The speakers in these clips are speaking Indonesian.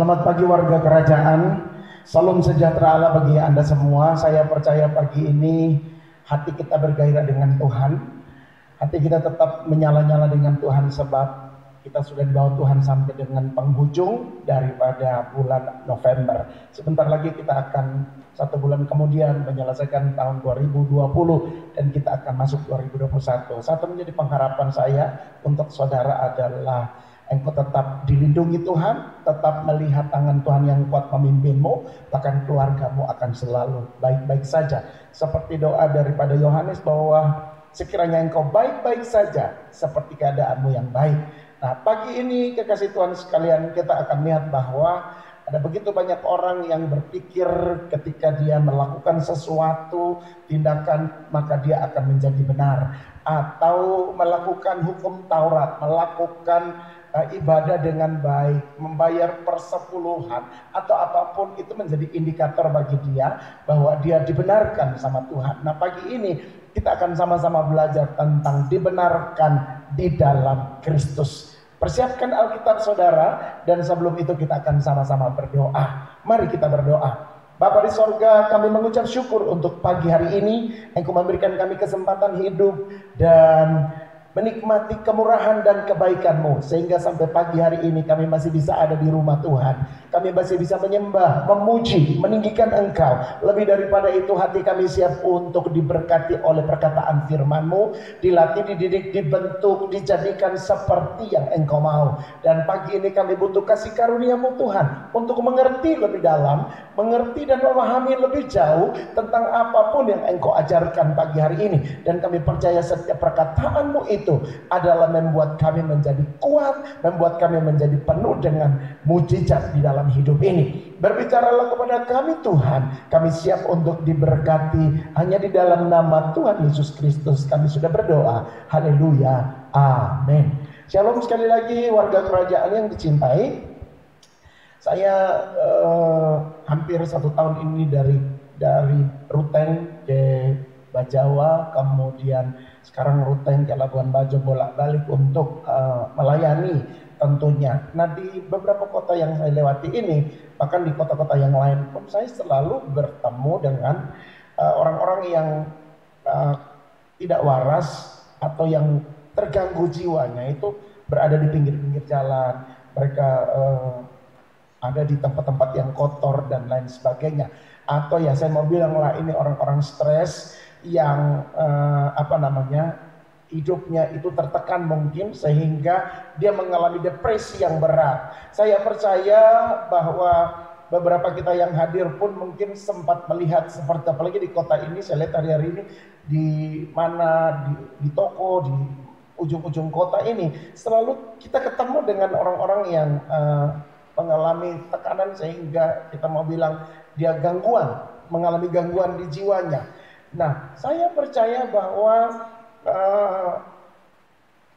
Selamat pagi warga kerajaan. Salam sejahtera Allah bagi Anda semua. Saya percaya pagi ini hati kita bergairah dengan Tuhan. Hati kita tetap menyala-nyala dengan Tuhan sebab kita sudah dibawa Tuhan sampai dengan penghujung daripada bulan November. Sebentar lagi kita akan 1 bulan kemudian menyelesaikan tahun 2020 dan kita akan masuk 2021. Satu menjadi pengharapan saya untuk saudara adalah engkau tetap dilindungi Tuhan, tetap melihat tangan Tuhan yang kuat memimpinmu, bahkan keluargamu akan selalu baik-baik saja. Seperti doa daripada Yohanes bahwa sekiranya engkau baik-baik saja seperti keadaanmu yang baik. Nah, pagi ini kekasih Tuhan sekalian, kita akan lihat bahwa ada begitu banyak orang yang berpikir ketika dia melakukan sesuatu tindakan maka dia akan menjadi benar, atau melakukan hukum Taurat, melakukan ibadah dengan baik, membayar persepuluhan atau apapun itu menjadi indikator bagi dia bahwa dia dibenarkan sama Tuhan. Nah, pagi ini kita akan sama-sama belajar tentang dibenarkan di dalam Kristus. Persiapkan Alkitab saudara, dan sebelum itu kita akan sama-sama berdoa. Mari kita berdoa. Bapa di sorga, kami mengucap syukur untuk pagi hari ini. Engkau memberikan kami kesempatan hidup dan menikmati kemurahan dan kebaikan-Mu, sehingga sampai pagi hari ini kami masih bisa ada di rumah Tuhan. Kami masih bisa menyembah, memuji, meninggikan Engkau. Lebih daripada itu, hati kami siap untuk diberkati oleh perkataan firman-Mu, dilatih, dididik, dibentuk, dijadikan seperti yang Engkau mau. Dan pagi ini kami butuh kasih karunia-Mu Tuhan, untuk mengerti lebih dalam, mengerti dan memahami lebih jauh tentang apapun yang Engkau ajarkan pagi hari ini. Dan kami percaya setiap perkataan-Mu itu adalah membuat kami menjadi kuat, membuat kami menjadi penuh dengan mujizat di dalam hidup ini. Berbicaralah kepada kami Tuhan, kami siap untuk diberkati. Hanya di dalam nama Tuhan Yesus Kristus kami sudah berdoa. Haleluya, amin. Shalom sekali lagi warga kerajaan yang dicintai. Saya hampir 1 tahun ini dari Ruteng ke Bajawa, kemudian sekarang Ruteng ke Labuan Bajo, bolak-balik untuk melayani tentunya. Nah, di beberapa kota yang saya lewati ini, bahkan di kota-kota yang lain pun, saya selalu bertemu dengan orang-orang yang tidak waras atau yang terganggu jiwanya, itu berada di pinggir-pinggir jalan. Mereka ada di tempat-tempat yang kotor dan lain sebagainya. Atau ya saya mau bilang lah, ini orang-orang stres yang hidupnya itu tertekan mungkin sehingga dia mengalami depresi yang berat. Saya percaya bahwa beberapa kita yang hadir pun mungkin sempat melihat seperti, apalagi di kota ini, saya lihat hari-hari ini di mana di toko di ujung-ujung kota ini selalu kita ketemu dengan orang-orang yang mengalami tekanan sehingga kita mau bilang dia mengalami gangguan di jiwanya. Nah, saya percaya bahwa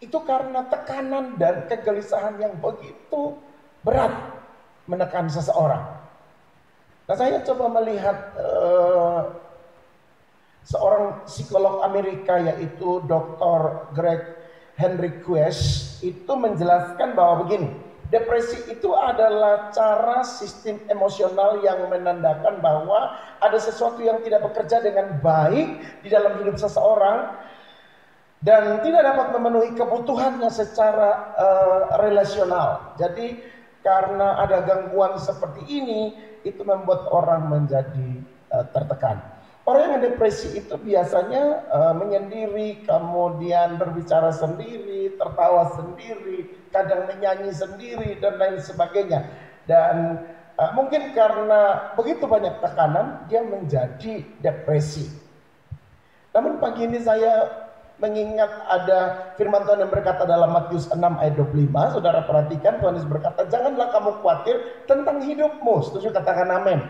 itu karena tekanan dan kegelisahan yang begitu berat menekan seseorang. Nah, saya coba melihat seorang psikolog Amerika, yaitu Dr. Greg Henriques, itu menjelaskan bahwa begini, depresi itu adalah cara sistem emosional yang menandakan bahwa ada sesuatu yang tidak bekerja dengan baik di dalam hidup seseorang dan tidak dapat memenuhi kebutuhannya secara relasional. Jadi karena ada gangguan seperti ini, itu membuat orang menjadi tertekan. Orang yang depresi itu biasanya menyendiri, kemudian berbicara sendiri, tertawa sendiri, kadang menyanyi sendiri dan lain sebagainya. Dan mungkin karena begitu banyak tekanan, dia menjadi depresi. Namun pagi ini saya mengingat ada firman Tuhan yang berkata dalam Matius 6 ayat 25. Saudara perhatikan, Tuhan Yesus berkata, janganlah kamu khawatir tentang hidupmu. Setuju, katakan amin.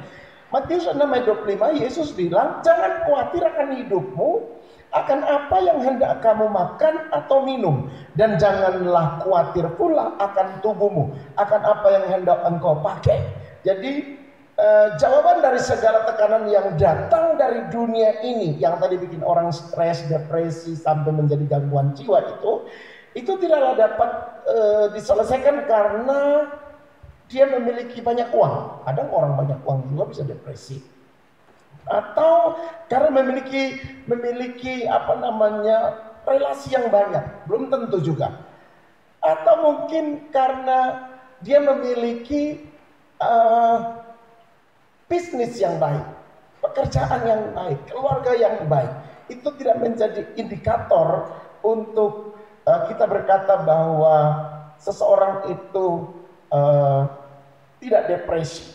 Matius 6 ayat 25, Yesus bilang, jangan khawatir akan hidupmu, akan apa yang hendak kamu makan atau minum, dan janganlah khawatir pula akan tubuhmu, akan apa yang hendak engkau pakai. Jadi jawaban dari segala tekanan yang datang dari dunia ini, yang tadi bikin orang stres, depresi, sampai menjadi gangguan jiwa, itu tidaklah dapat diselesaikan karena dia memiliki banyak uang. Kadang orang banyak uang juga bisa depresi. Atau karena memiliki relasi yang banyak, belum tentu juga. Atau mungkin karena dia memiliki bisnis yang baik, pekerjaan yang baik, keluarga yang baik. Itu tidak menjadi indikator untuk kita berkata bahwa seseorang itu tidak depresi.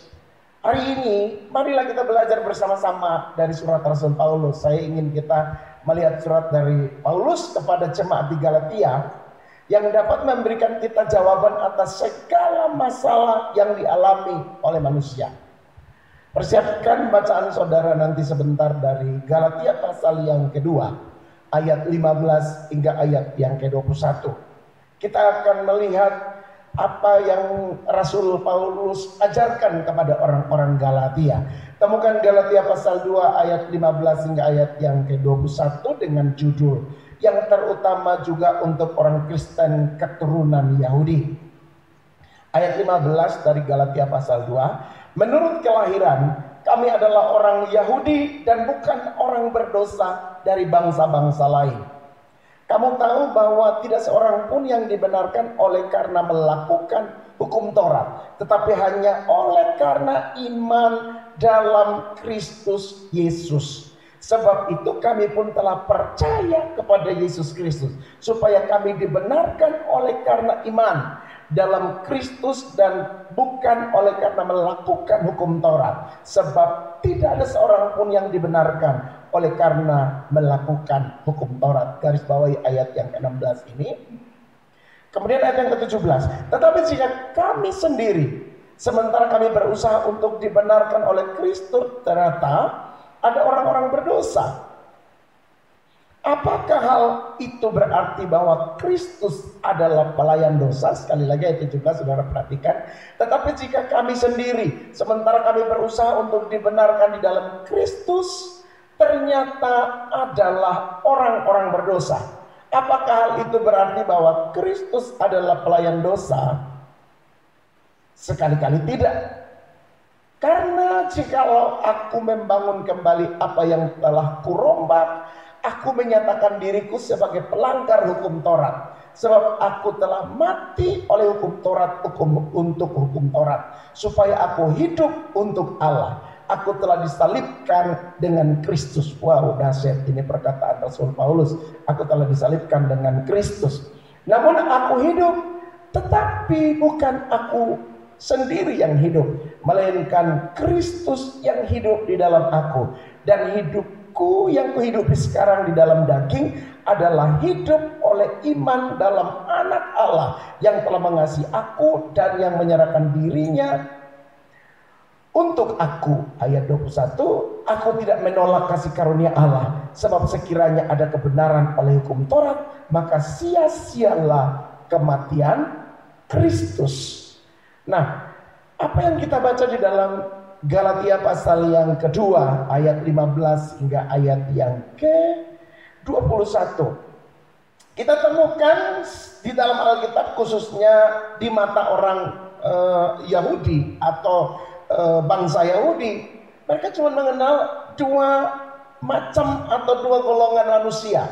Hari ini marilah kita belajar bersama-sama dari surat Rasul Paulus. Saya ingin kita melihat surat dari Paulus kepada jemaat di Galatia yang dapat memberikan kita jawaban atas segala masalah yang dialami oleh manusia. Persiapkan bacaan saudara nanti sebentar dari Galatia pasal yang kedua, ayat 15 hingga ayat yang ke-21. Kita akan melihat apa yang Rasul Paulus ajarkan kepada orang-orang Galatia. Temukan Galatia pasal 2 ayat 15 hingga ayat yang ke-21 dengan judul yang terutama juga untuk orang Kristen keturunan Yahudi. Ayat 15 dari Galatia pasal 2, menurut kelahiran kami adalah orang Yahudi dan bukan orang berdosa dari bangsa-bangsa lain. Kamu tahu bahwa tidak seorang pun yang dibenarkan oleh karena melakukan hukum Taurat, tetapi hanya oleh karena iman dalam Kristus Yesus. Sebab itu kami pun telah percaya kepada Yesus Kristus, supaya kami dibenarkan oleh karena iman dalam Kristus dan bukan oleh karena melakukan hukum Taurat. Sebab tidak ada seorang pun yang dibenarkan oleh karena melakukan hukum Taurat. Garis bawahi ayat yang ke-16 ini. Kemudian ayat yang ke-17. Tetapi jika kami sendiri, sementara kami berusaha untuk dibenarkan oleh Kristus, ternyata ada orang-orang berdosa. Apakah hal itu berarti bahwa Kristus adalah pelayan dosa? Sekali lagi ayat 17 saudara perhatikan. Tetapi jika kami sendiri, sementara kami berusaha untuk dibenarkan di dalam Kristus, ternyata adalah orang-orang berdosa. Apakah hal itu berarti bahwa Kristus adalah pelayan dosa? Sekali-kali tidak. Karena jikalau aku membangun kembali apa yang telah kurombak, aku menyatakan diriku sebagai pelanggar hukum Taurat. Sebab aku telah mati oleh hukum Taurat untuk hukum Taurat, supaya aku hidup untuk Allah. Aku telah disalibkan dengan Kristus. Wow, dahsyat ini perkataan Rasul Paulus. Aku telah disalibkan dengan Kristus. Namun aku hidup, tetapi bukan aku sendiri yang hidup, melainkan Kristus yang hidup di dalam aku. Dan hidupku yang kuhidupi sekarang di dalam daging adalah hidup oleh iman dalam Anak Allah yang telah mengasihi aku dan yang menyerahkan dirinya untuk aku. Ayat 21, aku tidak menolak kasih karunia Allah, sebab sekiranya ada kebenaran oleh hukum Taurat, maka sia-sialah kematian Kristus. Nah, apa yang kita baca di dalam Galatia pasal yang kedua, ayat 15 hingga ayat yang ke-21, kita temukan di dalam Alkitab, khususnya di mata orang Yahudi atau bangsa Yahudi, mereka cuma mengenal dua macam atau dua golongan manusia.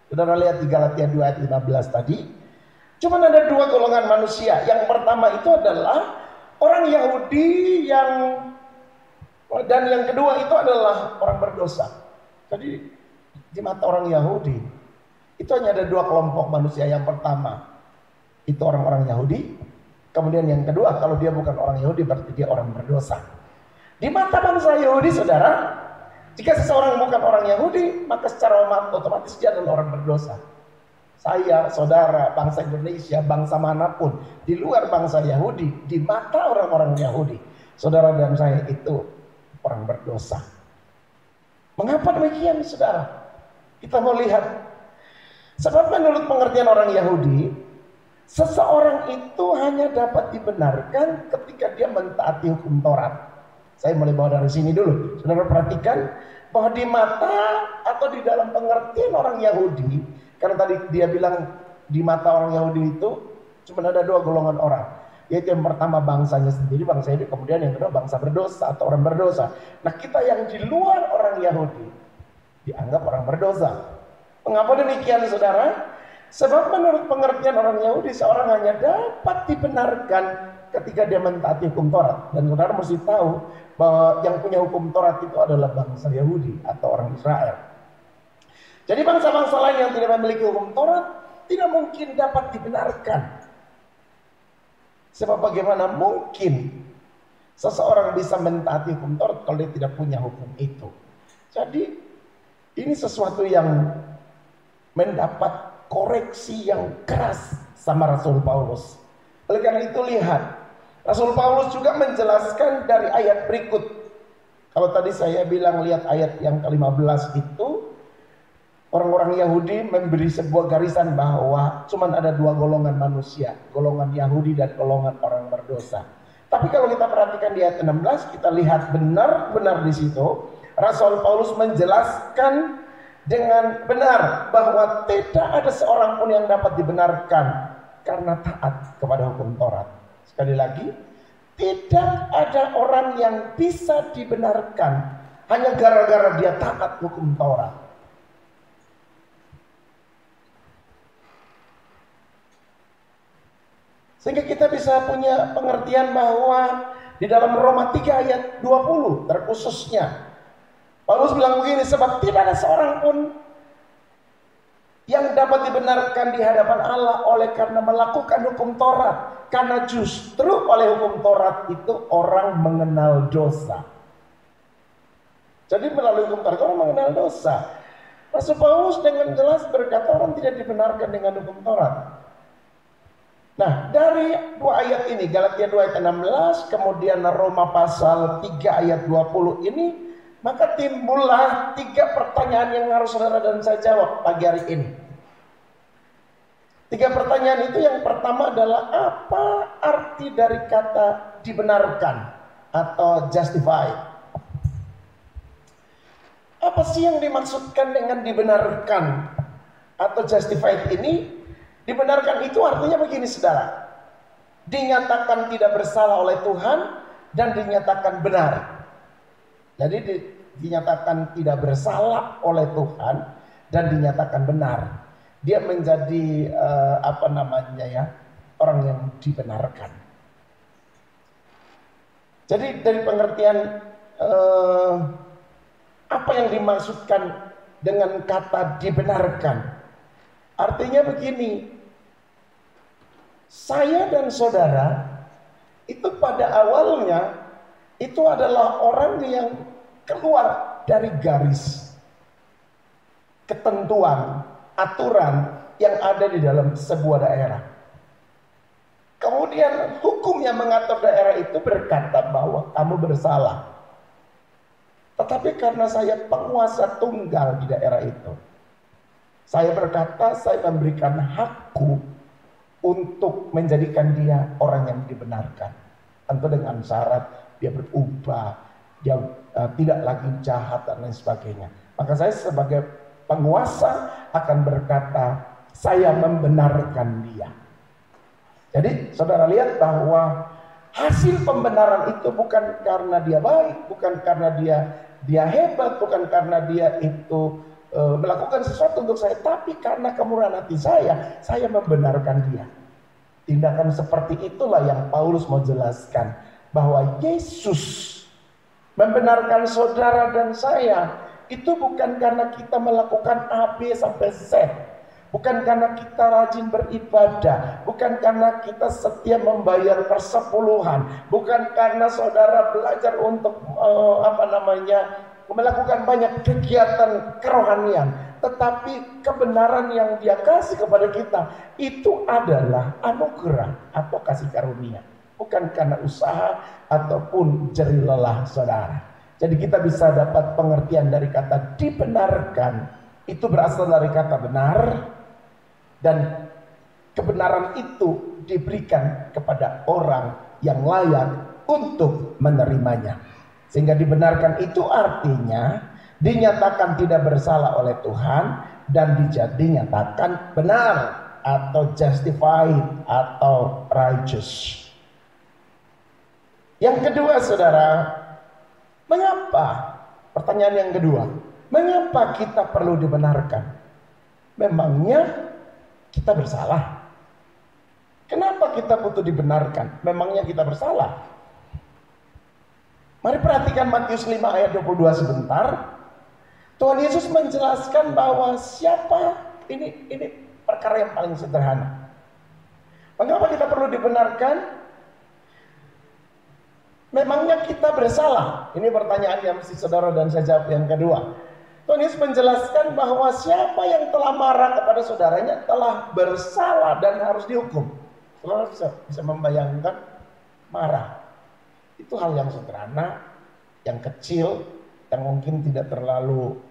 Saudara lihat di Galatia 2 ayat 15 tadi, cuma ada dua golongan manusia. Yang pertama itu adalah orang Yahudi dan yang kedua itu adalah orang berdosa. Jadi di mata orang Yahudi itu hanya ada dua kelompok manusia. Yang pertama itu orang-orang Yahudi. Kemudian yang kedua, kalau dia bukan orang Yahudi berarti dia orang berdosa. Di mata bangsa Yahudi, saudara, jika seseorang bukan orang Yahudi, maka secara otomatis dia adalah orang berdosa. Saya, saudara, bangsa Indonesia, bangsa manapun di luar bangsa Yahudi, di mata orang-orang Yahudi, saudara dan saya itu orang berdosa. Mengapa demikian, saudara? Kita mau lihat. Sebab menurut pengertian orang Yahudi, seseorang itu hanya dapat dibenarkan ketika dia mentaati hukum Taurat. Saya mulai bawa dari sini dulu. Saudara perhatikan bahwa di mata atau di dalam pengertian orang Yahudi, karena tadi dia bilang di mata orang Yahudi itu cuma ada dua golongan orang. Yaitu yang pertama bangsanya sendiri, bangsa Yahudi, kemudian yang kedua bangsa berdosa atau orang berdosa. Nah, kita yang di luar orang Yahudi dianggap orang berdosa. Mengapa demikian, saudara? Sebab menurut pengertian orang Yahudi, seorang hanya dapat dibenarkan ketika dia mentaati hukum Taurat. Dan saudara mesti tahu bahwa yang punya hukum Taurat itu adalah bangsa Yahudi atau orang Israel. Jadi bangsa-bangsa lain yang tidak memiliki hukum Taurat tidak mungkin dapat dibenarkan. Sebab bagaimana mungkin seseorang bisa mentaati hukum Taurat kalau dia tidak punya hukum itu. Jadi ini sesuatu yang mendapat koreksi yang keras sama Rasul Paulus. Oleh karena itu lihat, Rasul Paulus juga menjelaskan dari ayat berikut. Kalau tadi saya bilang lihat ayat yang ke-15 itu, orang-orang Yahudi memberi sebuah garisan bahwa cuma ada dua golongan manusia, golongan Yahudi dan golongan orang berdosa. Tapi kalau kita perhatikan di ayat 16, kita lihat benar-benar di situ Rasul Paulus menjelaskan dengan benar bahwa tidak ada seorang pun yang dapat dibenarkan karena taat kepada hukum Taurat. Sekali lagi, tidak ada orang yang bisa dibenarkan hanya gara-gara dia taat hukum Taurat. Sehingga kita bisa punya pengertian bahwa di dalam Roma 3 ayat 20 terkhususnya Paulus bilang begini, sebab tidak ada seorang pun yang dapat dibenarkan di hadapan Allah oleh karena melakukan hukum Taurat. Karena justru oleh hukum Taurat itu orang mengenal dosa. Jadi melalui hukum Taurat orang mengenal dosa. Rasul Paulus dengan jelas berkata orang tidak dibenarkan dengan hukum Taurat. Nah, dari dua ayat ini, Galatia 2 ayat 16, kemudian Roma pasal 3 ayat 20 ini, maka timbullah 3 pertanyaan yang harus saudara dan saya jawab pagi hari ini. 3 pertanyaan itu, yang pertama adalah apa arti dari kata dibenarkan atau justified? Apa sih yang dimaksudkan dengan dibenarkan atau justified ini? Dibenarkan itu artinya begini, saudara. Dinyatakan tidak bersalah oleh Tuhan dan dinyatakan benar. Jadi dinyatakan tidak bersalah oleh Tuhan dan dinyatakan benar. Dia menjadi orang yang dibenarkan. Jadi dari pengertian apa yang dimaksudkan dengan kata dibenarkan? Artinya begini. Saya dan saudara itu pada awalnya itu adalah orang yang keluar dari garis ketentuan, aturan yang ada di dalam sebuah daerah. Kemudian hukum yang mengatur daerah itu berkata bahwa kamu bersalah. Tetapi karena saya penguasa tunggal di daerah itu, saya berkata saya memberikan hakku untuk menjadikan dia orang yang dibenarkan. Tentu dengan syarat dia berubah, dia tidak lagi jahat dan lain sebagainya. Maka saya sebagai penguasa akan berkata, saya membenarkan dia. Jadi saudara lihat bahwa hasil pembenaran itu bukan karena dia baik, bukan karena dia hebat, bukan karena dia itu melakukan sesuatu untuk saya, tapi karena kemurahan hati saya membenarkan dia. Tindakan seperti itulah yang Paulus mau jelaskan, bahwa Yesus membenarkan saudara dan saya itu bukan karena kita melakukan A, B sampai Z, bukan karena kita rajin beribadah, bukan karena kita setia membayar persepuluhan, bukan karena saudara belajar untuk melakukan banyak kegiatan kerohanian, tetapi kebenaran yang dia kasih kepada kita itu adalah anugerah atau kasih karunia, bukan karena usaha ataupun jerih lelah saudara. Jadi kita bisa dapat pengertian dari kata dibenarkan, itu berasal dari kata benar, dan kebenaran itu diberikan kepada orang yang layak untuk menerimanya. Sehingga dibenarkan itu artinya dinyatakan tidak bersalah oleh Tuhan dan dinyatakan benar atau justified atau righteous. Yang kedua, saudara, mengapa? Pertanyaan yang kedua, mengapa kita perlu dibenarkan? Memangnya kita bersalah? Kenapa kita butuh dibenarkan? Memangnya kita bersalah? Mari perhatikan Matius 5 ayat 22 sebentar. Tuhan Yesus menjelaskan bahwa siapa, ini perkara yang paling sederhana. Mengapa kita perlu dibenarkan? Memangnya kita bersalah? Ini pertanyaan yang mesti saudara dan saya jawab yang kedua. Tuhan Yesus menjelaskan bahwa siapa yang telah marah kepada saudaranya telah bersalah dan harus dihukum. Saudara bisa membayangkan marah. Itu hal yang sederhana, yang kecil, yang mungkin tidak terlalu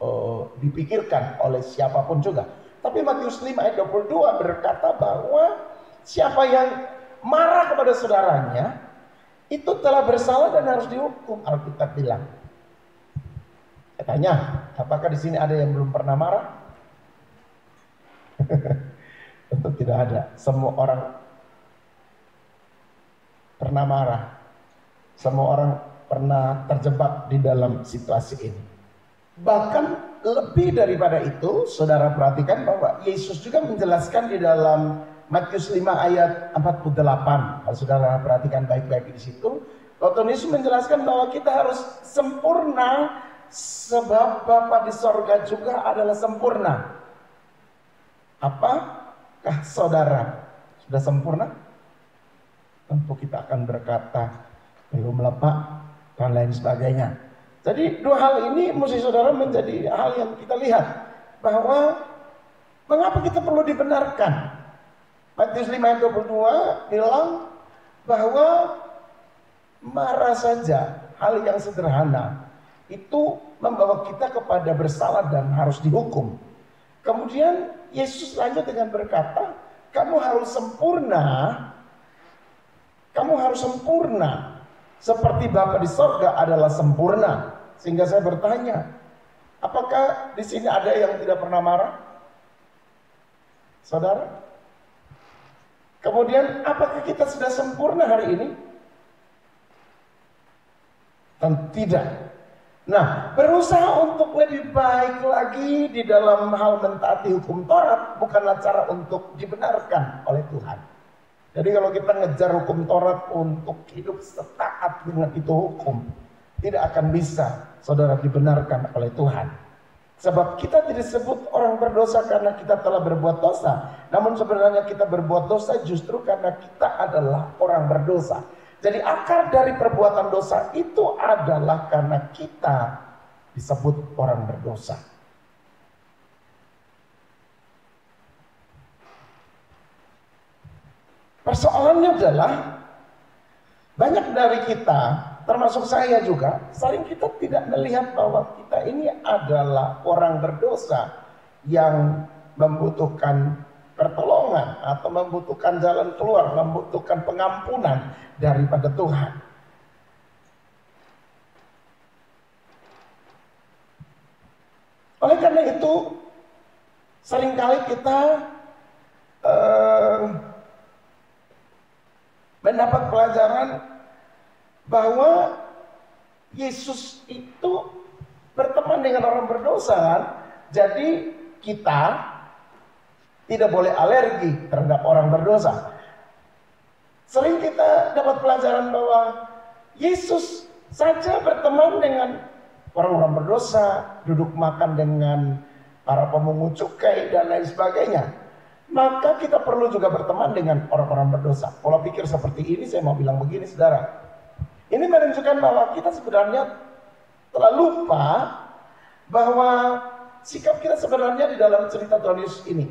dipikirkan oleh siapapun juga. Tapi Matius 5 ayat 22 berkata bahwa siapa yang marah kepada saudaranya itu telah bersalah dan harus dihukum, Alkitab bilang. Katanya, apakah di sini ada yang belum pernah marah? Tentu tidak ada. Semua orang pernah marah. Semua orang pernah terjebak di dalam situasi ini. Bahkan lebih daripada itu, saudara perhatikan bahwa Yesus juga menjelaskan di dalam Matius 5 ayat 48. Kalau saudara perhatikan baik-baik di situ, Tuhan Yesus menjelaskan bahwa kita harus sempurna sebab Bapa di sorga juga adalah sempurna. Apakah saudara sudah sempurna? Tentu kita akan berkata belum Pak dan lain sebagainya. Jadi dua hal ini mesti saudara menjadi hal yang kita lihat bahwa mengapa kita perlu dibenarkan. Matius 5 ayat 22 bilang bahwa marah saja, hal yang sederhana, itu membawa kita kepada bersalah dan harus dihukum. Kemudian Yesus lanjut dengan berkata, kamu harus sempurna seperti Bapa di sorga adalah sempurna. Sehingga saya bertanya, apakah di sini ada yang tidak pernah marah? Saudara? Kemudian apakah kita sudah sempurna hari ini? Tentu tidak. Nah, berusaha untuk lebih baik lagi di dalam hal mentaati hukum Taurat bukanlah cara untuk dibenarkan oleh Tuhan. Jadi kalau kita ngejar hukum Taurat untuk hidup setaat dengan itu hukum, tidak akan bisa saudara dibenarkan oleh Tuhan. Sebab kita tidak disebut orang berdosa karena kita telah berbuat dosa. Namun sebenarnya kita berbuat dosa justru karena kita adalah orang berdosa. Jadi akar dari perbuatan dosa itu adalah karena kita disebut orang berdosa. Persoalannya adalah banyak dari kita, termasuk saya juga, sering kita tidak melihat bahwa kita ini adalah orang berdosa yang membutuhkan pertolongan atau membutuhkan jalan keluar, membutuhkan pengampunan daripada Tuhan. Oleh karena itu, seringkali kita mendapat pelajaran bahwa Yesus itu berteman dengan orang berdosa kan? Jadi kita tidak boleh alergi terhadap orang berdosa. Sering kita dapat pelajaran bahwa Yesus saja berteman dengan orang-orang berdosa, duduk makan dengan para pemungut cukai dan lain sebagainya. Maka kita perlu juga berteman dengan orang-orang berdosa. Pola pikir seperti ini saya mau bilang begini saudara. Ini menunjukkan bahwa kita sebenarnya telah lupa bahwa sikap kita sebenarnya di dalam cerita Tuhan Yesus ini.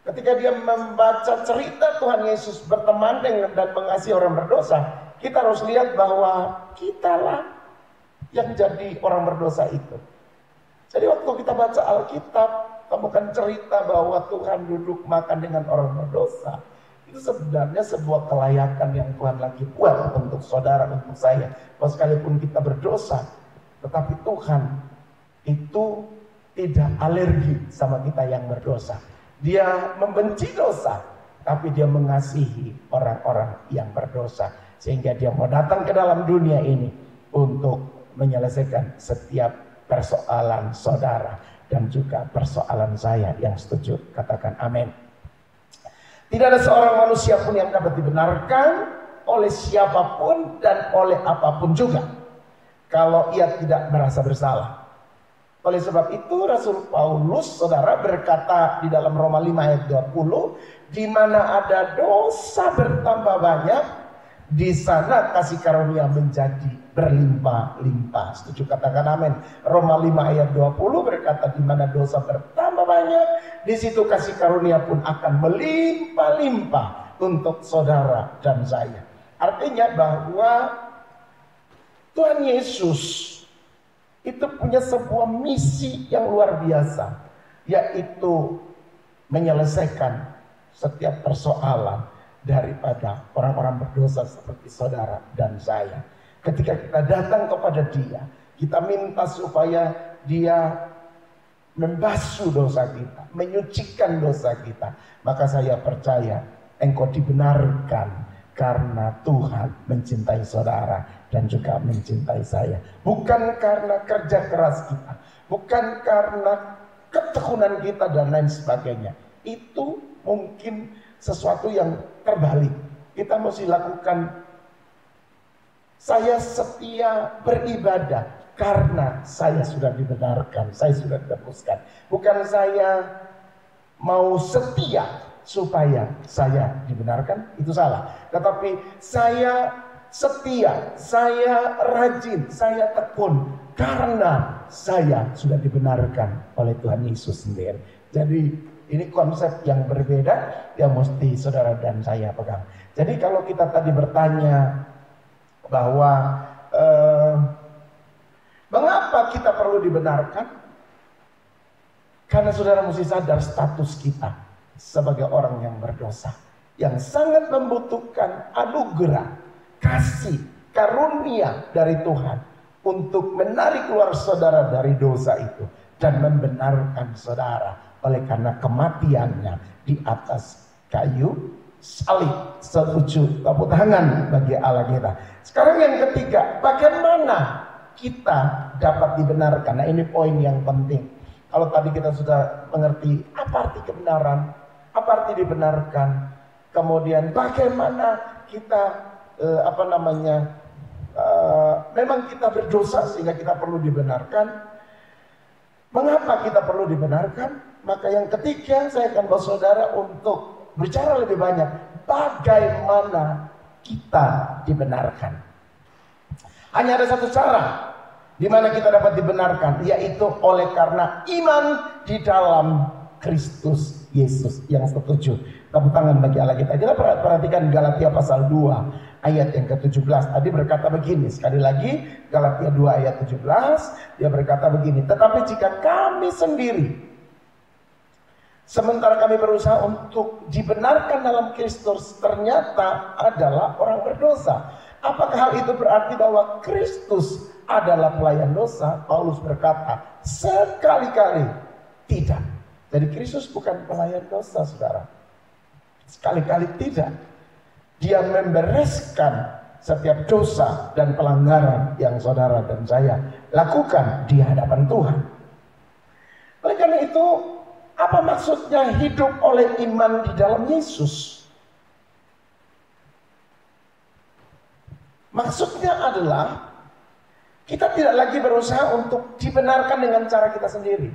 Ketika dia membaca cerita Tuhan Yesus berteman dengan dan mengasihi orang berdosa, kita harus lihat bahwa kitalah yang jadi orang berdosa itu. Jadi waktu kita baca Alkitab, temukan cerita bahwa Tuhan duduk makan dengan orang berdosa. Itu sebenarnya sebuah kelayakan yang Tuhan lagi buat untuk saudara, untuk saya. Bahwa sekalipun kita berdosa, tetapi Tuhan itu tidak alergi sama kita yang berdosa. Dia membenci dosa, tapi dia mengasihi orang-orang yang berdosa. Sehingga dia mau datang ke dalam dunia ini untuk menyelesaikan setiap persoalan saudara dan juga persoalan saya. Yang setuju katakan amin. Tidak ada seorang manusia pun yang dapat dibenarkan oleh siapapun dan oleh apapun juga kalau ia tidak merasa bersalah. Oleh sebab itu Rasul Paulus, saudara, berkata di dalam Roma 5 ayat 20, di mana ada dosa bertambah banyak, di sana kasih karunia menjadi berlimpah-limpah. Setuju katakan amin. Roma 5 ayat 20 berkata di mana dosa bertambah banyak, di situ kasih karunia pun akan melimpah-limpah untuk saudara dan saya. Artinya bahwa Tuhan Yesus itu punya sebuah misi yang luar biasa, yaitu menyelesaikan setiap persoalan daripada orang-orang berdosa seperti saudara dan saya. Ketika kita datang kepada Dia, kita minta supaya Dia membasuh dosa kita, menyucikan dosa kita, maka saya percaya engkau dibenarkan karena Tuhan mencintai saudara dan juga mencintai saya. Bukan karena kerja keras kita, bukan karena ketekunan kita dan lain sebagainya. Itu mungkin sesuatu yang terbalik. Kita mesti lakukan, saya setia beribadah karena saya sudah dibenarkan, saya sudah ditebuskan. Bukan saya mau setia supaya saya dibenarkan, itu salah. Tetapi saya setia, saya rajin, saya tekun karena saya sudah dibenarkan oleh Tuhan Yesus sendiri. Jadi ini konsep yang berbeda yang mesti saudara dan saya pegang. Jadi kalau kita tadi bertanya bahwa mengapa kita perlu dibenarkan? Karena saudara mesti sadar status kita sebagai orang yang berdosa, yang sangat membutuhkan anugerah, kasih, karunia dari Tuhan untuk menarik keluar saudara dari dosa itu dan membenarkan saudara oleh karena kematiannya di atas kayu salib. Setuju, tepuk tangan bagi Allah kita. Sekarang yang ketiga, bagaimana kita dapat dibenarkan? Nah, ini poin yang penting. Kalau tadi kita sudah mengerti apa arti kebenaran, apa arti dibenarkan, kemudian bagaimana kita memang kita berdosa sehingga kita perlu dibenarkan. Mengapa kita perlu dibenarkan? Maka yang ketiga saya akan bawa saudara untuk bicara lebih banyak bagaimana kita dibenarkan. Hanya ada satu cara di mana kita dapat dibenarkan, yaitu oleh karena iman di dalam Kristus Yesus. Yang setuju, tepuk tangan bagi Allah kita. Kita perhatikan Galatia pasal 2 ayat yang ke-17. Tadi berkata begini, sekali lagi Galatia 2 ayat 17, dia berkata begini, tetapi jika kami sendiri sementara kami berusaha untuk dibenarkan dalam Kristus ternyata adalah orang berdosa, apakah hal itu berarti bahwa Kristus adalah pelayan dosa? Paulus berkata, sekali-kali tidak. Jadi Kristus bukan pelayan dosa, saudara. Sekali-kali tidak. Dia membereskan setiap dosa dan pelanggaran yang saudara dan saya lakukan di hadapan Tuhan. Oleh karena itu, apa maksudnya hidup oleh iman di dalam Yesus? Maksudnya adalah kita tidak lagi berusaha untuk dibenarkan dengan cara kita sendiri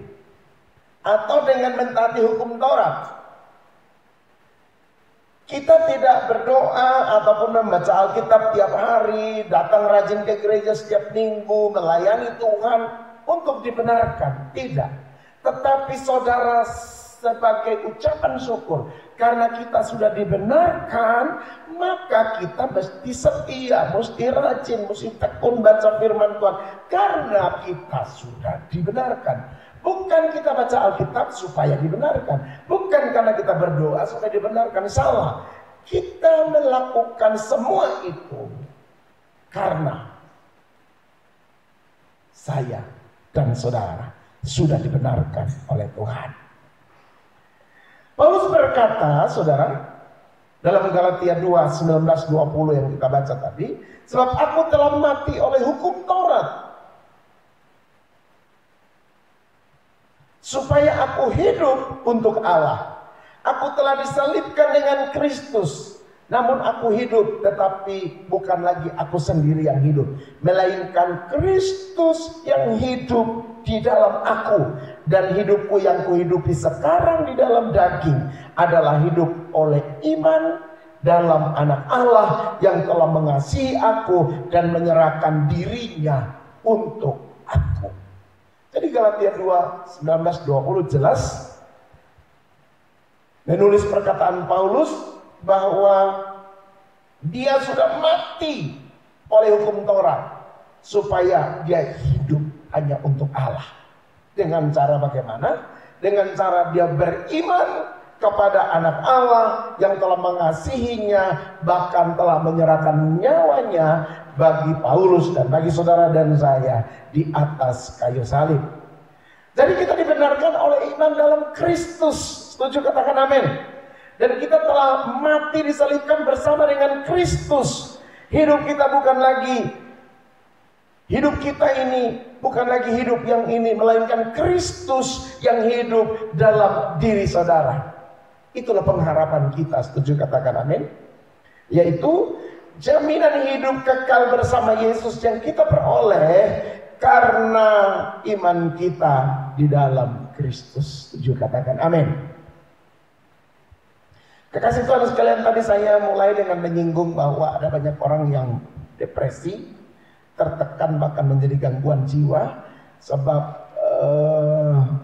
atau dengan mentaati hukum Taurat. Kita tidak berdoa ataupun membaca Alkitab tiap hari, datang rajin ke gereja setiap minggu, melayani Tuhan untuk dibenarkan. Tidak. Tetapi saudara, sebagai ucapan syukur karena kita sudah dibenarkan, maka kita mesti setia, mesti rajin, mesti tekun baca firman Tuhan karena kita sudah dibenarkan. Bukan kita baca Alkitab supaya dibenarkan, bukan karena kita berdoa supaya dibenarkan. Salah. Kita melakukan semua itu karena saya dan saudara sudah dibenarkan oleh Tuhan. Paulus berkata, saudara, Dalam Galatia 2, 19-20 yang kita baca tadi, sebab aku telah mati oleh hukum Taurat, supaya aku hidup untuk Allah. Aku telah disalibkan dengan Kristus, namun aku hidup, tetapi bukan lagi aku sendiri yang hidup, melainkan Kristus yang hidup di dalam aku. Dan hidupku yang kuhidupi sekarang di dalam daging adalah hidup oleh iman dalam Anak Allah yang telah mengasihi aku dan menyerahkan dirinya untuk aku. Jadi Galatia 2, 19-20 jelas menulis perkataan Paulus bahwa dia sudah mati oleh hukum Taurat supaya dia hidup hanya untuk Allah. Dengan cara bagaimana? Dengan cara dia beriman kepada Anak Allah yang telah mengasihinya, bahkan telah menyerahkan nyawanya bagi Paulus dan bagi saudara dan saya di atas kayu salib. Jadi kita dibenarkan oleh iman dalam Kristus. Setuju, katakan amin. Dan kita telah mati disalibkan bersama dengan Kristus. Hidup kita bukan lagi, hidup kita ini bukan lagi hidup yang ini, melainkan Kristus yang hidup dalam diri saudara. Itulah pengharapan kita. Setuju, katakan amin. Yaitu jaminan hidup kekal bersama Yesus yang kita peroleh karena iman kita di dalam Kristus. Setuju, katakan amin. Kekasih Tuhan sekalian, tadi saya mulai dengan menyinggung bahwa ada banyak orang yang depresi, tertekan, bahkan menjadi gangguan jiwa sebab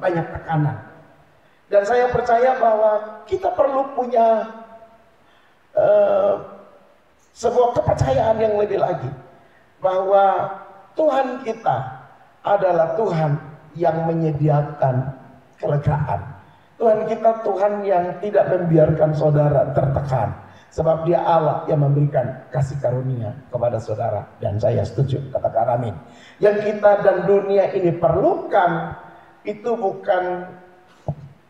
banyak tekanan. Dan saya percaya bahwa kita perlu punya sebuah kepercayaan yang lebih lagi, bahwa Tuhan kita adalah Tuhan yang menyediakan kelegaan. Tuhan kita Tuhan yang tidak membiarkan saudara tertekan, sebab Dia Allah yang memberikan kasih karunia kepada saudara dan saya. Setuju, katakan amin. Yang kita dan dunia ini perlukan itu bukan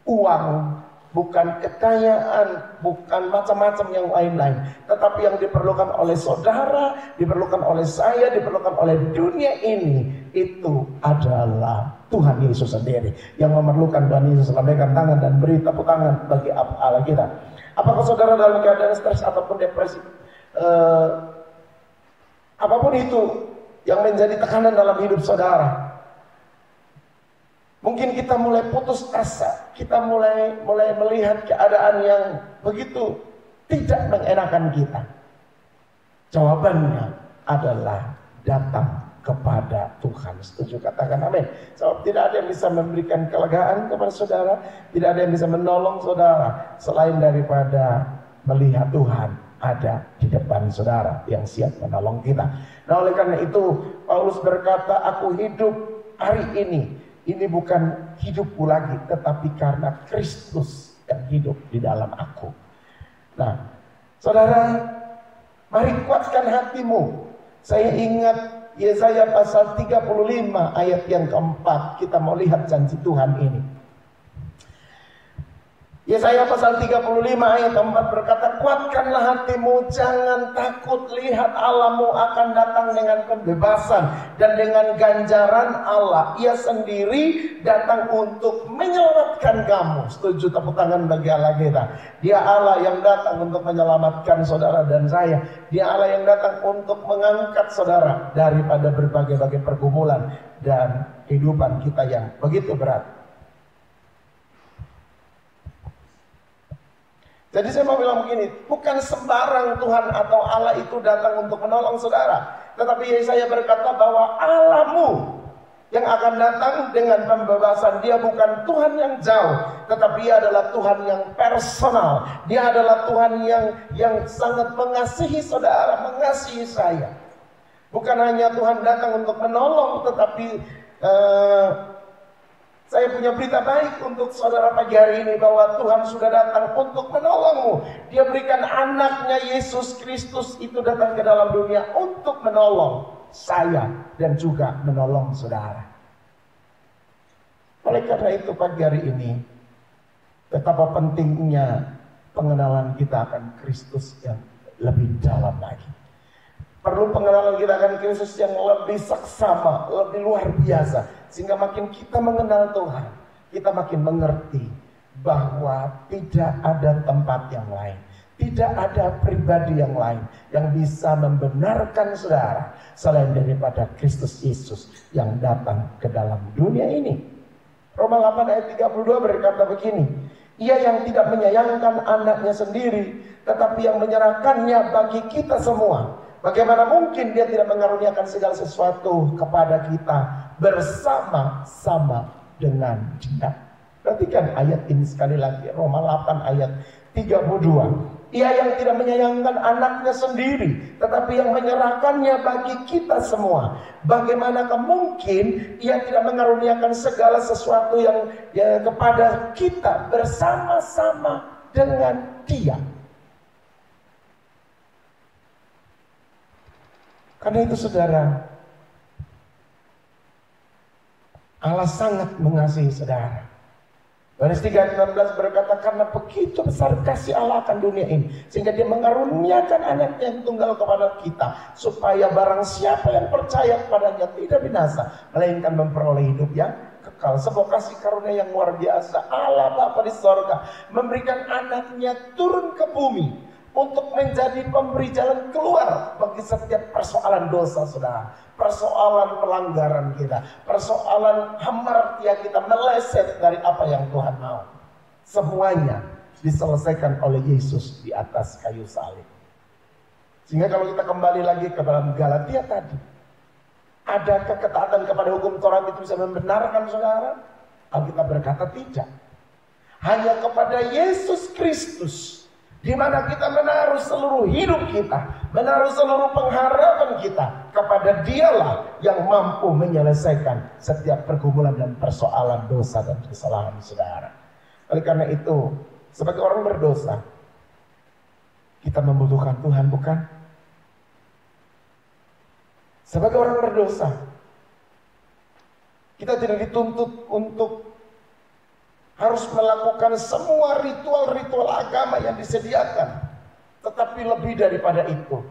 uang, bukan kekayaan, bukan macam-macam yang lain-lain, tetapi yang diperlukan oleh saudara, diperlukan oleh saya, diperlukan oleh dunia ini, itu adalah Tuhan Yesus sendiri yang memerlukan. Tuhan Yesus lambaikan tangan dan beri tepuk tangan bagi Allah kita. Apakah saudara dalam keadaan stres ataupun depresi, apapun itu yang menjadi tekanan dalam hidup saudara, mungkin kita mulai putus asa, kita mulai melihat keadaan yang begitu tidak mengenakan kita. Jawabannya adalah datang kepada Tuhan. Setuju, katakan amin. Sebab tidak ada yang bisa memberikan kelegaan kepada saudara, tidak ada yang bisa menolong saudara selain daripada melihat Tuhan ada di depan saudara yang siap menolong kita. Nah, oleh karena itu Paulus berkata, aku hidup hari ini bukan hidupku lagi, tetapi karena Kristus yang hidup di dalam aku. Nah, saudara, mari kuatkan hatimu. Saya ingat Yesaya pasal 35 ayat yang keempat. Kita mau lihat janji Tuhan ini. Yesaya pasal 35 ayat 4 berkata, kuatkanlah hatimu, jangan takut, lihat Allahmu akan datang dengan pembebasan dan dengan ganjaran Allah. Ia sendiri datang untuk menyelamatkan kamu. Setuju, tepuk tangan bagi Allah kita. Dia Allah yang datang untuk menyelamatkan saudara dan saya. Dia Allah yang datang untuk mengangkat saudara daripada berbagai-bagai pergumulan dan kehidupan kita yang begitu berat. Jadi saya mau bilang begini, bukan sembarang Tuhan atau Allah itu datang untuk menolong saudara. Tetapi Yesaya berkata bahwa Allahmu yang akan datang dengan pembebasan. Dia bukan Tuhan yang jauh, tetapi Dia adalah Tuhan yang personal. Dia adalah Tuhan yang sangat mengasihi saudara, mengasihi saya. Bukan hanya Tuhan datang untuk menolong, tetapi saya punya berita baik untuk saudara pagi hari ini, bahwa Tuhan sudah datang untuk menolongmu. Dia berikan anaknya Yesus Kristus itu datang ke dalam dunia untuk menolong saya dan juga menolong saudara. Oleh karena itu pagi hari ini, betapa pentingnya pengenalan kita akan Kristus yang lebih dalam lagi. Perlu pengenalan kita akan Kristus yang lebih seksama, lebih luar biasa. Sehingga makin kita mengenal Tuhan, kita makin mengerti bahwa tidak ada tempat yang lain, tidak ada pribadi yang lain yang bisa membenarkan saudara selain daripada Kristus Yesus yang datang ke dalam dunia ini. Roma 8 ayat 32 berkata begini, Ia yang tidak menyayangkan anaknya sendiri, tetapi yang menyerahkannya bagi kita semua. Bagaimana mungkin dia tidak mengaruniakan segala sesuatu kepada kita bersama-sama dengan Dia? Perhatikan ayat ini sekali lagi, Roma 8 ayat 32. Ia yang tidak menyayangkan anaknya sendiri, tetapi yang menyerahkannya bagi kita semua. Bagaimanakah mungkin Ia tidak mengaruniakan segala sesuatu yang kepada kita bersama-sama dengan Dia? Karena itu saudara, Allah sangat mengasihi saudara. Yohanes 3:16 berkata, karena begitu besar kasih Allah akan dunia ini, sehingga Dia mengaruniakan anaknya yang tunggal kepada kita, supaya barang siapa yang percaya kepadanya tidak binasa, melainkan memperoleh hidup yang kekal. Sebuah kasih karunia yang luar biasa. Allah Bapa di sorga memberikan anaknya turun ke bumi untuk menjadi pemberi jalan keluar bagi setiap persoalan dosa saudara, persoalan pelanggaran kita, persoalan hamartia kita meleset dari apa yang Tuhan mau. Semuanya diselesaikan oleh Yesus di atas kayu salib. Sehingga kalau kita kembali lagi ke dalam Galatia tadi, adakah ketaatan kepada hukum Taurat itu bisa membenarkan saudara? Alkitab berkata tidak. Hanya kepada Yesus Kristus, di mana kita menaruh seluruh hidup kita, menaruh seluruh pengharapan kita kepada Dialah yang mampu menyelesaikan setiap pergumulan dan persoalan dosa dan kesalahan saudara. Oleh karena itu, sebagai orang berdosa, kita membutuhkan Tuhan, bukan? Sebagai orang berdosa, kita tidak dituntut untuk harus melakukan semua ritual-ritual agama yang disediakan. Tetapi lebih daripada itu,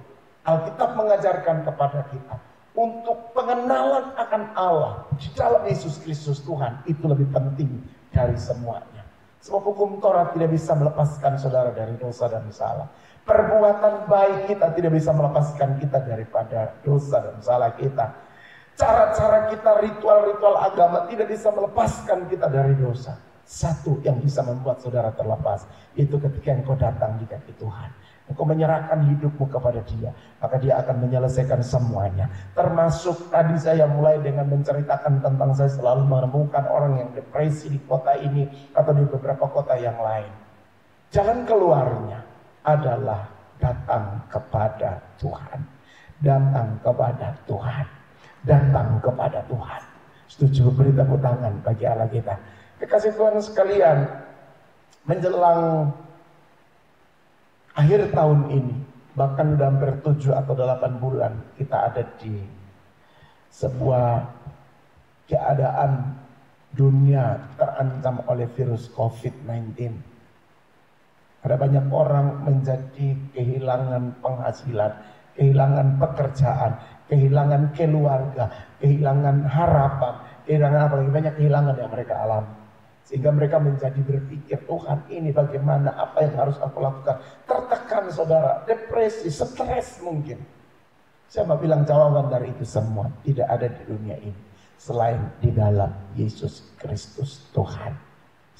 Alkitab mengajarkan kepada kita untuk pengenalan akan Allah di dalam Yesus Kristus Tuhan. Itu lebih penting dari semuanya. Sebab hukum Taurat tidak bisa melepaskan saudara dari dosa dan salah. Perbuatan baik kita tidak bisa melepaskan kita daripada dosa dan salah kita. Cara-cara kita, ritual-ritual agama tidak bisa melepaskan kita dari dosa. Satu yang bisa membuat saudara terlepas, itu ketika engkau datang di kaki Tuhan, engkau menyerahkan hidupmu kepada Dia, maka Dia akan menyelesaikan semuanya. Termasuk tadi saya mulai dengan menceritakan tentang saya selalu menemukan orang yang depresi di kota ini atau di beberapa kota yang lain. Jalan keluarnya adalah datang kepada Tuhan, datang kepada Tuhan, datang kepada Tuhan. Setuju? Beri tepuk tangan bagi Allah kita. Kekasih Tuhan sekalian, menjelang akhir tahun ini, bahkan sudah hampir 7 atau 8 bulan kita ada di sebuah keadaan dunia terancam oleh virus COVID-19. Ada banyak orang menjadi kehilangan penghasilan, kehilangan pekerjaan, kehilangan keluarga, kehilangan harapan, kehilangan apalagi banyak kehilangan yang mereka alami. Sehingga mereka menjadi berpikir, Tuhan ini bagaimana, apa yang harus aku lakukan. Tertekan saudara, depresi, stres mungkin. Saya mau bilang jawaban dari itu semua tidak ada di dunia ini selain di dalam Yesus Kristus Tuhan.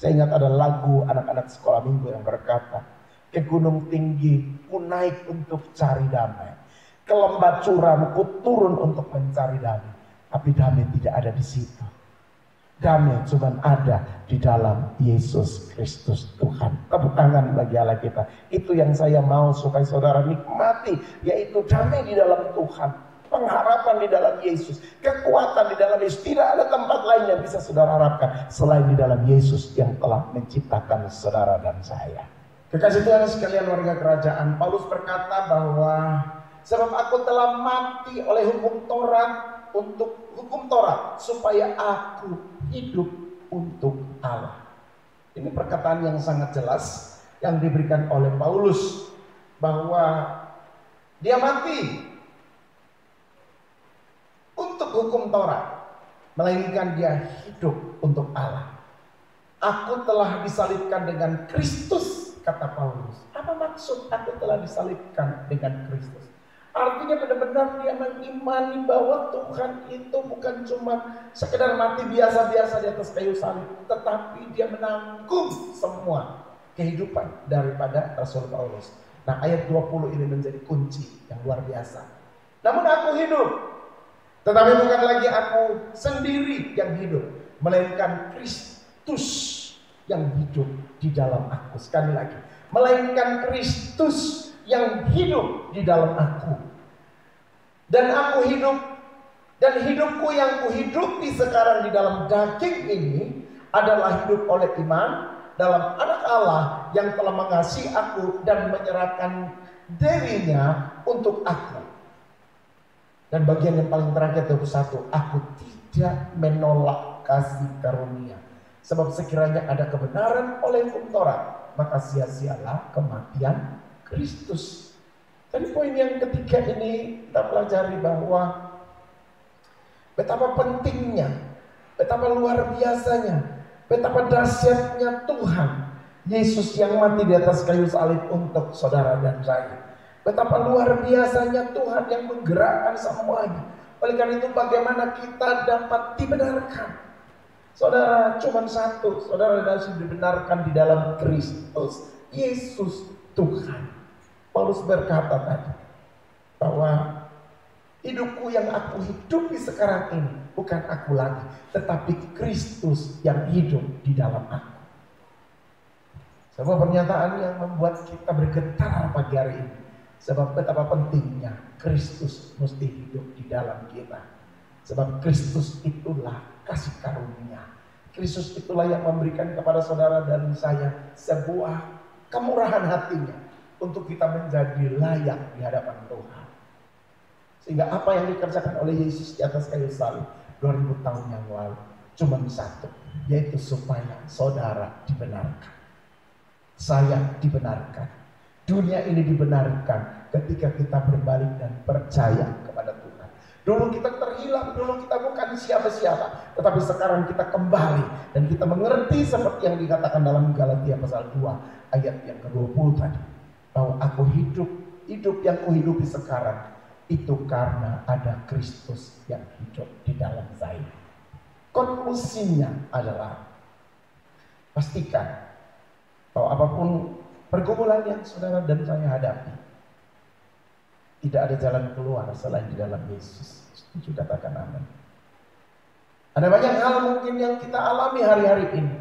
Saya ingat ada lagu anak-anak sekolah minggu yang berkata, ke gunung tinggi ku naik untuk cari damai, ke lembah curam ku turun untuk mencari damai. Tapi damai tidak ada di situ. Damai cuma ada di dalam Yesus Kristus Tuhan. Tepuk tangan bagi Allah kita. Itu yang saya mau supaya saudara nikmati, yaitu damai di dalam Tuhan, pengharapan di dalam Yesus, kekuatan di dalam Yesus. Tidak ada tempat lain yang bisa saudara harapkan selain di dalam Yesus yang telah menciptakan saudara dan saya. Kekasih Tuhan sekalian warga kerajaan, Paulus berkata bahwa sebab aku telah mati oleh hukum Taurat, untuk hukum Taurat, supaya aku hidup untuk Allah. Ini perkataan yang sangat jelas yang diberikan oleh Paulus, bahwa dia mati untuk hukum Taurat, melainkan dia hidup untuk Allah. Aku telah disalibkan dengan Kristus, kata Paulus. Apa maksud aku telah disalibkan dengan Kristus? Artinya benar-benar dia mengimani bahwa Tuhan itu bukan cuma sekedar mati biasa-biasa di atas kayu salib, tetapi dia menanggung semua kehidupan daripada Rasul Paulus. Nah, ayat 20 ini menjadi kunci yang luar biasa. Namun aku hidup, tetapi bukan lagi aku sendiri yang hidup, melainkan Kristus yang hidup di dalam aku. Sekali lagi, melainkan Kristus yang hidup di dalam aku. Dan aku hidup, dan hidupku yang kuhidupi sekarang di dalam daging ini adalah hidup oleh iman dalam Anak Allah yang telah mengasihi aku dan menyerahkan dirinya untuk aku. Dan bagian yang paling terakhir 21, aku tidak menolak kasih karunia. Sebab sekiranya ada kebenaran oleh hukum Taurat, maka sia-sialah kematian Kristus. Tapi poin yang ketiga ini kita pelajari bahwa betapa pentingnya, betapa luar biasanya, betapa dahsyatnya Tuhan Yesus yang mati di atas kayu salib untuk saudara dan saya. Betapa luar biasanya Tuhan yang menggerakkan semuanya. Oleh karena itu bagaimana kita dapat dibenarkan? Saudara, cuma satu, saudara harus dibenarkan di dalam Kristus Yesus Tuhan. Paulus berkata tadi bahwa hidupku yang aku hidupi sekarang ini bukan aku lagi, tetapi Kristus yang hidup di dalam aku. Sebuah pernyataan yang membuat kita bergetar pagi hari ini. Sebab betapa pentingnya Kristus mesti hidup di dalam kita. Sebab Kristus itulah kasih karunia. Kristus itulah yang memberikan kepada saudara dan saya sebuah kemurahan hatinya untuk kita menjadi layak di hadapan Tuhan. Sehingga apa yang dikerjakan oleh Yesus di atas kayu salib 2000 tahun yang lalu cuma satu, yaitu supaya saudara dibenarkan, saya dibenarkan, dunia ini dibenarkan ketika kita berbalik dan percaya kepada Tuhan. Dulu kita terhilang, dulu kita bukan siapa-siapa, tetapi sekarang kita kembali dan kita mengerti seperti yang dikatakan dalam Galatia pasal 2 ayat yang ke-20 tadi, bahwa aku hidup yang kuhidupi sekarang itu karena ada Kristus yang hidup di dalam saya. Konklusinya adalah pastikan bahwa apapun pergumulan yang saudara dan saya hadapi, tidak ada jalan keluar selain di dalam Yesus. Setuju, katakan amin. Ada banyak hal mungkin yang kita alami hari-hari ini,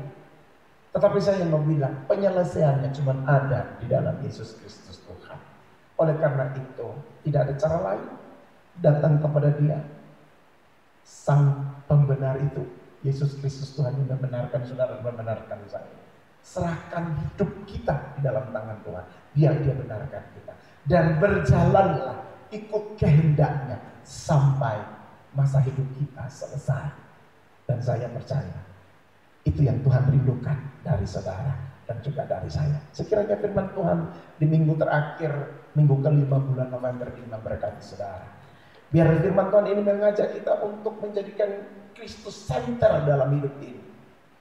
tetapi saya mau bilang penyelesaiannya cuma ada di dalam Yesus Kristus Tuhan. Oleh karena itu tidak ada cara lain, datang kepada Dia, Sang Pembenar itu, Yesus Kristus Tuhan yang membenarkan saudara, membenarkan saya. Serahkan hidup kita di dalam tangan Tuhan, Dia benarkan kita, dan berjalanlah ikut kehendaknya sampai masa hidup kita selesai. Dan saya percaya itu yang Tuhan rindukan dari saudara dan juga dari saya. Sekiranya firman Tuhan di minggu terakhir, minggu ke-5 bulan November ini memberkati saudara. Biar firman Tuhan ini mengajak kita untuk menjadikan Kristus center dalam hidup ini.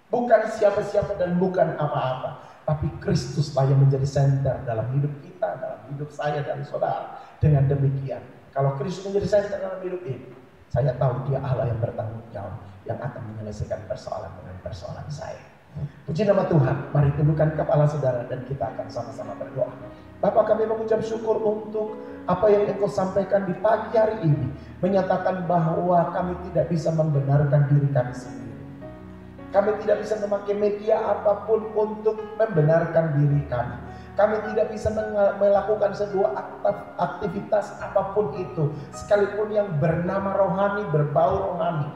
Bukan siapa-siapa dan bukan apa-apa, tapi Kristuslah yang menjadi center dalam hidup kita, dalam hidup saya dan saudara. Dengan demikian, kalau Kristus menjadi center dalam hidup ini, saya tahu Dia Allah yang bertanggung jawab, yang akan menyelesaikan persoalan dengan persoalan saya. Puji nama Tuhan. Mari tundukkan kepala saudara dan kita akan sama-sama berdoa. Bapa, kami mengucap syukur untuk apa yang Engkau sampaikan di pagi hari ini, menyatakan bahwa kami tidak bisa membenarkan diri kami sendiri. Kami tidak bisa memakai media apapun untuk membenarkan diri kami. Kami tidak bisa melakukan sebuah aktivitas apapun itu, sekalipun yang bernama rohani, berbau rohani,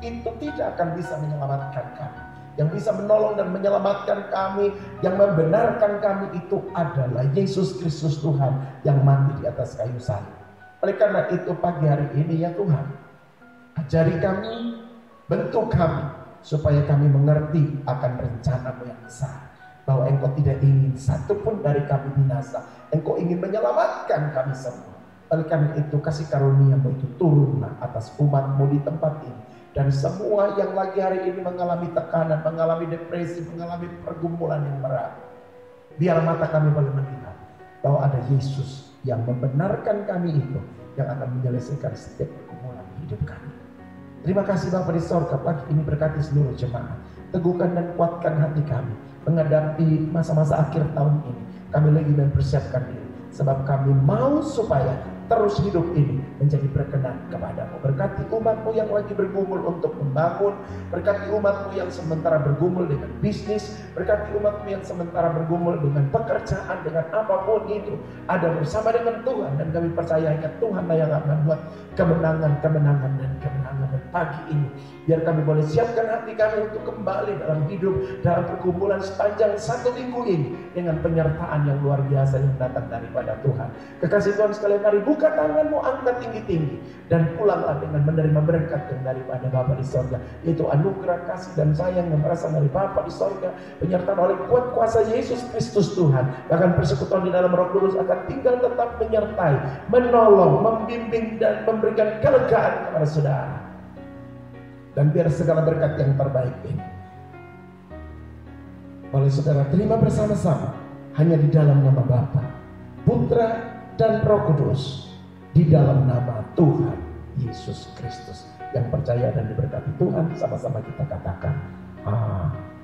itu tidak akan bisa menyelamatkan kami. Yang bisa menolong dan menyelamatkan kami, yang membenarkan kami itu adalah Yesus Kristus Tuhan yang mati di atas kayu salib. Oleh karena itu pagi hari ini ya Tuhan, ajari kami, bentuk kami, supaya kami mengerti akan rencana-Mu yang besar. bahwa Engkau tidak ingin satupun dari kami binasa. Engkau ingin menyelamatkan kami semua. Oleh karena itu kasih karunia-Mu itu turunlah atas umat-Mu di tempat ini. Dan semua yang lagi hari ini mengalami tekanan, mengalami depresi, mengalami pergumulan yang berat. Biar mata kami boleh melihat bahwa ada Yesus yang membenarkan kami itu, yang akan menyelesaikan setiap pergumulan hidup kami. Terima kasih Bapa di sorga, pagi ini berkati seluruh jemaat. Teguhkan dan kuatkan hati kami menghadapi masa-masa akhir tahun ini. Kami lagi mempersiapkan diri, sebab kami mau supaya terus hidup ini menjadi berkenan kepada-Mu. Berkati umat-Mu yang lagi bergumul untuk membangun, berkati umat-Mu yang sementara bergumul dengan bisnis, berkati umat-Mu yang sementara bergumul dengan pekerjaan, dengan apapun itu, ada bersama dengan Tuhan. Dan kami percaya hanya Tuhanlah yang akan membuat kemenangan dan kemenangan. Dan pagi ini biar kami boleh siapkan hati kami untuk kembali dalam hidup, dalam pergumulan sepanjang 1 minggu ini dengan penyertaan yang luar biasa yang datang daripada Tuhan. Kekasih Tuhan sekalian, mari buka tanganmu, angkat tinggi-tinggi, dan pulanglah dengan menerima berkat yang daripada Bapa di sorga, yaitu anugerah kasih dan sayang yang berasal dari Bapa di sorga, penyertaan oleh kuat kuasa Yesus Kristus Tuhan, bahkan persekutuan di dalam Roh Kudus akan tinggal tetap menyertai, menolong, membimbing, dan memberikan kelegaan kepada saudara. Dan biar segala berkat yang terbaik ini boleh saudara terima bersama-sama hanya di dalam nama Bapa, Putra, dan Roh Kudus, di dalam nama Tuhan Yesus Kristus. Yang percaya dan diberkati Tuhan, sama-sama kita katakan amin.